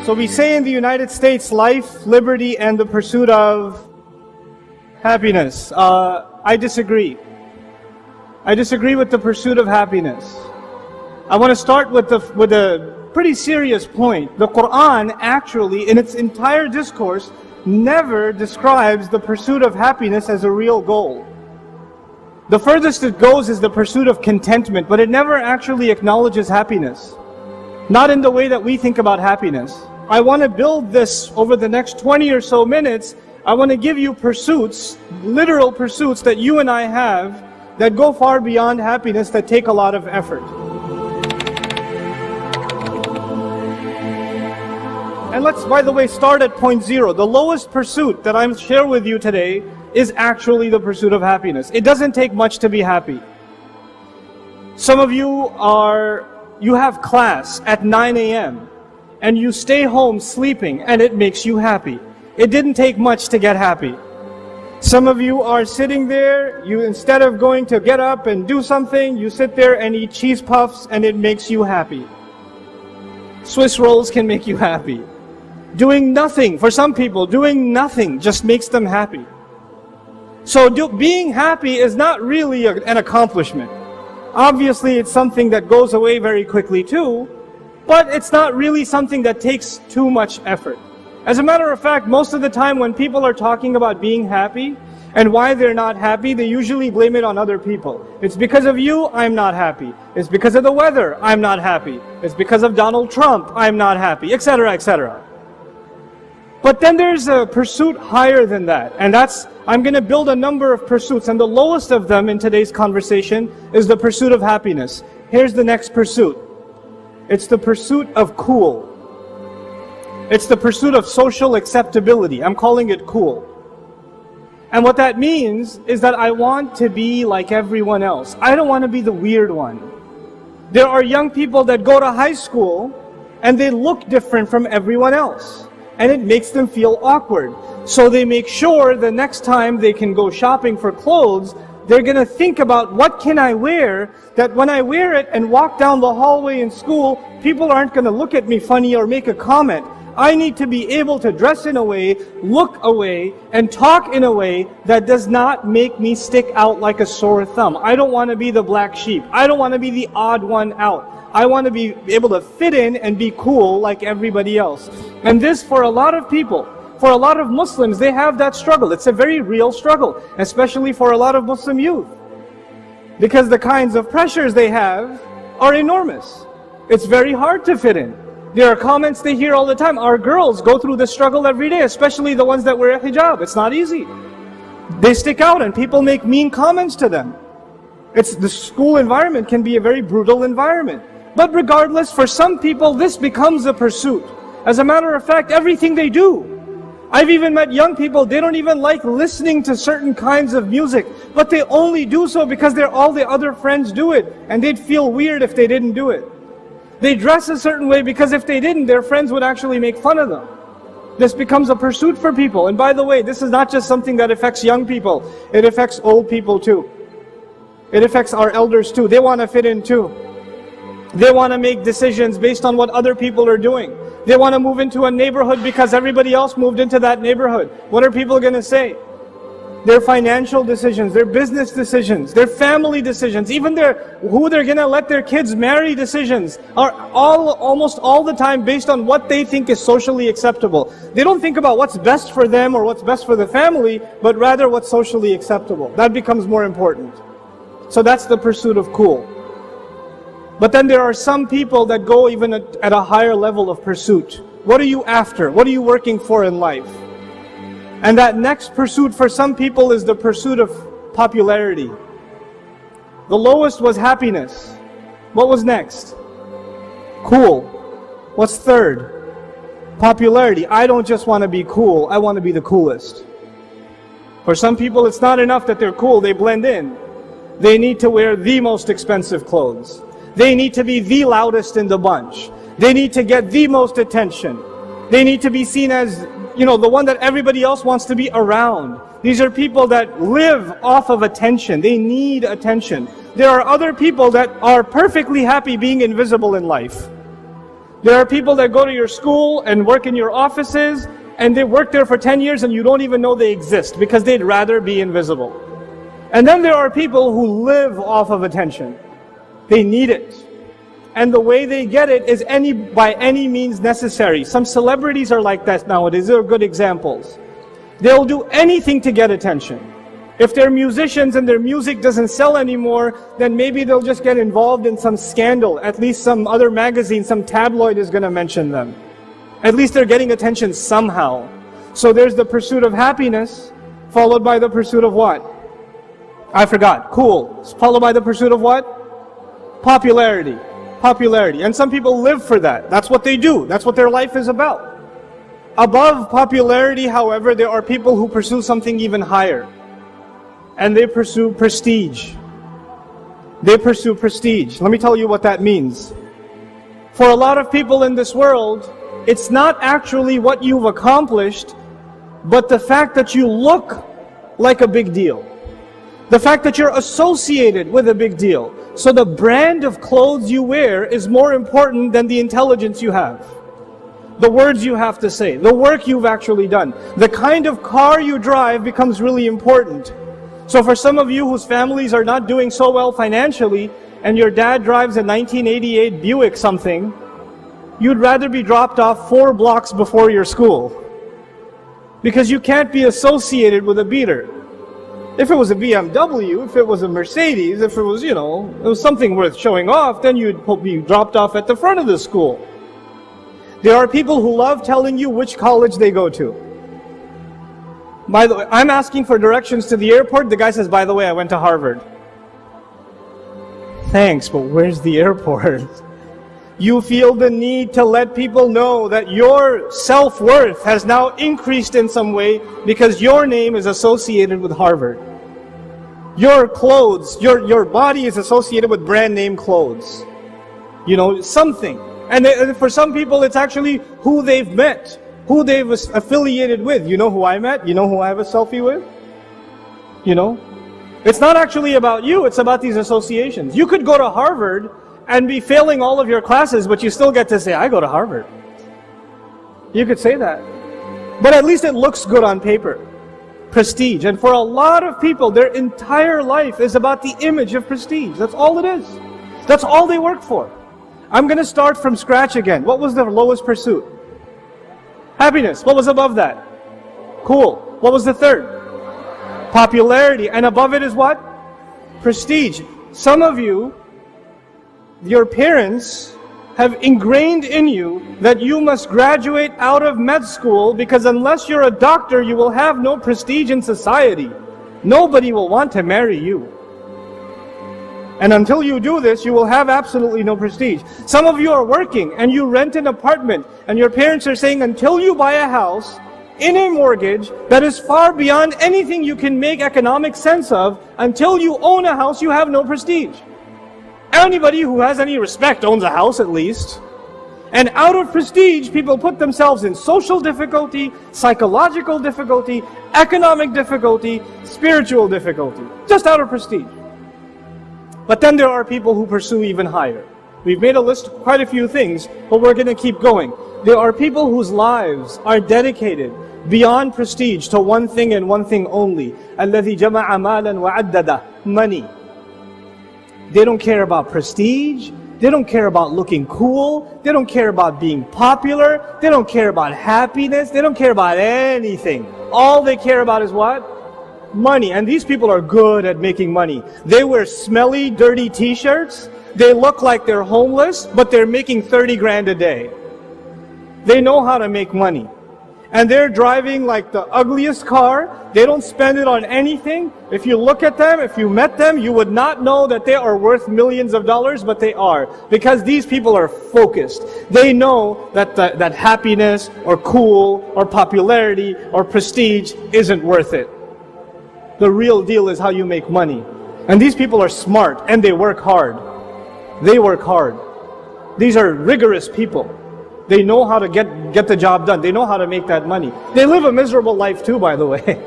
So we say in the United States, life, liberty, and the pursuit of happiness. I disagree. I disagree with the pursuit of happiness. I want to start with a pretty serious point. The Quran actually, in its entire discourse, never describes the pursuit of happiness as a real goal. The furthest it goes is the pursuit of contentment, but it never actually acknowledges happiness. Not in the way that we think about happiness. I want to build this over the next 20 or so minutes. I want to give you pursuits, literal pursuits that you and I have that go far beyond happiness, that take a lot of effort. And let's, by the way, start at point zero. The lowest pursuit that I'm sharing with you today is actually the pursuit of happiness. It doesn't take much to be happy. Some of you have class at 9 a.m. and you stay home sleeping and it makes you happy. It didn't take much to get happy. Some of you are sitting there, instead of going to get up and do something, you sit there and eat cheese puffs and it makes you happy. Swiss rolls can make you happy. Doing nothing, for some people, doing nothing just makes them happy. So being happy is not really an accomplishment. Obviously, it's something that goes away very quickly too, but it's not really something that takes too much effort. As a matter of fact, most of the time when people are talking about being happy and why they're not happy, they usually blame it on other people. It's because of you, I'm not happy. It's because of the weather, I'm not happy. It's because of Donald Trump, I'm not happy, etc., etc. But then there's a pursuit higher than that, and I'm going to build a number of pursuits, and the lowest of them in today's conversation is the pursuit of happiness. Here's the next pursuit. It's the pursuit of cool. It's the pursuit of social acceptability. I'm calling it cool. And what that means is that I want to be like everyone else. I don't want to be the weird one. There are young people that go to high school and they look different from everyone else. And it makes them feel awkward. So they make sure the next time they can go shopping for clothes, they're going to think about what can I wear, that when I wear it and walk down the hallway in school, people aren't going to look at me funny or make a comment. I need to be able to dress in a way, look away, and talk in a way that does not make me stick out like a sore thumb. I don't want to be the black sheep. I don't want to be the odd one out. I want to be able to fit in and be cool like everybody else. And this, for a lot of people, for a lot of Muslims, they have that struggle. It's a very real struggle, especially for a lot of Muslim youth. Because the kinds of pressures they have are enormous. It's very hard to fit in. There are comments they hear all the time. Our girls go through this struggle every day, especially the ones that wear a hijab. It's not easy. They stick out and people make mean comments to them. The school environment can be a very brutal environment. But regardless, for some people, this becomes a pursuit. As a matter of fact, everything they do. I've even met young people, they don't even like listening to certain kinds of music, but they only do so because all the other friends do it, and they'd feel weird if they didn't do it. They dress a certain way because if they didn't, their friends would actually make fun of them. This becomes a pursuit for people. And by the way, this is not just something that affects young people, it affects old people too. It affects our elders too. They want to fit in too. They want to make decisions based on what other people are doing. They want to move into a neighborhood because everybody else moved into that neighborhood. What are people going to say? Their financial decisions, their business decisions, their family decisions, even who they're going to let their kids marry decisions are almost all the time based on what they think is socially acceptable. They don't think about what's best for them or what's best for the family, but rather what's socially acceptable. That becomes more important. So that's the pursuit of cool. But then there are some people that go even at a higher level of pursuit. What are you after? What are you working for in life? And that next pursuit for some people is the pursuit of popularity. The lowest was happiness. What was next? Cool. What's third? Popularity. I don't just want to be cool, I want to be the coolest. For some people it's not enough that they're cool, they blend in. They need to wear the most expensive clothes. They need to be the loudest in the bunch. They need to get the most attention. They need to be seen as, the one that everybody else wants to be around. These are people that live off of attention. They need attention. There are other people that are perfectly happy being invisible in life. There are people that go to your school and work in your offices, and they work there for 10 years and you don't even know they exist because they'd rather be invisible. And then there are people who live off of attention. They need it. And the way they get it is by any means necessary. Some celebrities are like that nowadays. They're good examples. They'll do anything to get attention. If they're musicians and their music doesn't sell anymore, then maybe they'll just get involved in some scandal. At least some other magazine, some tabloid is going to mention them. At least they're getting attention somehow. So there's the pursuit of happiness, followed by the pursuit of what? I forgot. Cool. Followed by the pursuit of what? Popularity. Popularity. And some people live for that. That's what they do. That's what their life is about. Above popularity, however, there are people who pursue something even higher. And they pursue prestige. They pursue prestige. Let me tell you what that means. For a lot of people in this world, it's not actually what you've accomplished, but the fact that you look like a big deal. The fact that you're associated with a big deal. So the brand of clothes you wear is more important than the intelligence you have. The words you have to say, the work you've actually done. The kind of car you drive becomes really important. So for some of you whose families are not doing so well financially, and your dad drives a 1988 Buick something, you'd rather be dropped off 4 blocks before your school. Because you can't be associated with a beater. If it was a BMW, if it was a Mercedes, if it was, it was something worth showing off, then you'd be dropped off at the front of the school. There are people who love telling you which college they go to. By the way, I'm asking for directions to the airport. The guy says, by the way, I went to Harvard. Thanks, but where's the airport? You feel the need to let people know that your self-worth has now increased in some way because your name is associated with Harvard. Your clothes, your body is associated with brand name clothes. Something. And for some people, it's actually who they've met, who they've affiliated with. You know who I met? You know who I have a selfie with? It's not actually about you, it's about these associations. You could go to Harvard and be failing all of your classes, but you still get to say, I go to Harvard. You could say that. But at least it looks good on paper. Prestige. And for a lot of people, their entire life is about the image of prestige. That's all it is. That's all they work for. I'm going to start from scratch again. What was the lowest pursuit? Happiness. What was above that? Cool. What was the third? Popularity. And above it is what? Prestige. Some of you, your parents have ingrained in you that you must graduate out of med school because unless you're a doctor, you will have no prestige in society. Nobody will want to marry you. And until you do this, you will have absolutely no prestige. Some of you are working and you rent an apartment and your parents are saying until you buy a house in a mortgage that is far beyond anything you can make economic sense of, until you own a house, you have no prestige. Anybody who has any respect owns a house at least. And out of prestige, people put themselves in social difficulty, psychological difficulty, economic difficulty, spiritual difficulty. Just out of prestige. But then there are people who pursue even higher. We've made a list of quite a few things, but we're going to keep going. There are people whose lives are dedicated beyond prestige to one thing and one thing only. الَّذِي جَمَعَ مَالًا وَعَدَّدَهُ. Money. They don't care about prestige. They don't care about looking cool. They don't care about being popular. They don't care about happiness. They don't care about anything. All they care about is what? Money. And these people are good at making money. They wear smelly, dirty t-shirts. They look like they're homeless, but they're making 30 grand a day. They know how to make money. And they're driving like the ugliest car. They don't spend it on anything. If you look at them, if you met them, you would not know that they are worth millions of dollars, but they are. Because these people are focused. They know that that happiness or cool or popularity or prestige isn't worth it. The real deal is how you make money. And these people are smart and they work hard. They work hard. These are rigorous people. They know how to get the job done. They know how to make that money. They live a miserable life too, by the way.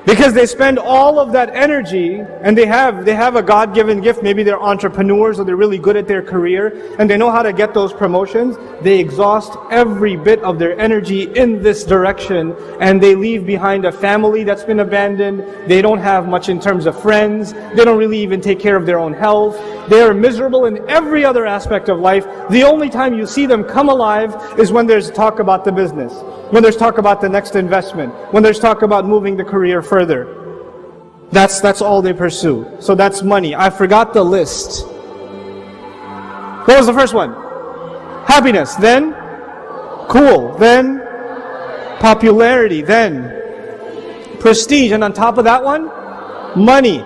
Because they spend all of that energy, and they have a God-given gift. Maybe they're entrepreneurs or they're really good at their career and they know how to get those promotions. They exhaust every bit of their energy in this direction, and they leave behind a family that's been abandoned. They don't have much in terms of friends. They don't really even take care of their own health. They are miserable in every other aspect of life. The only time you see them come alive is when there's talk about the business, when there's talk about the next investment, when there's talk about moving the career further. That's all they pursue. So that's money. I forgot the list. What was the first one? Happiness. Then cool. Then popularity. Then prestige. And on top of that one, money.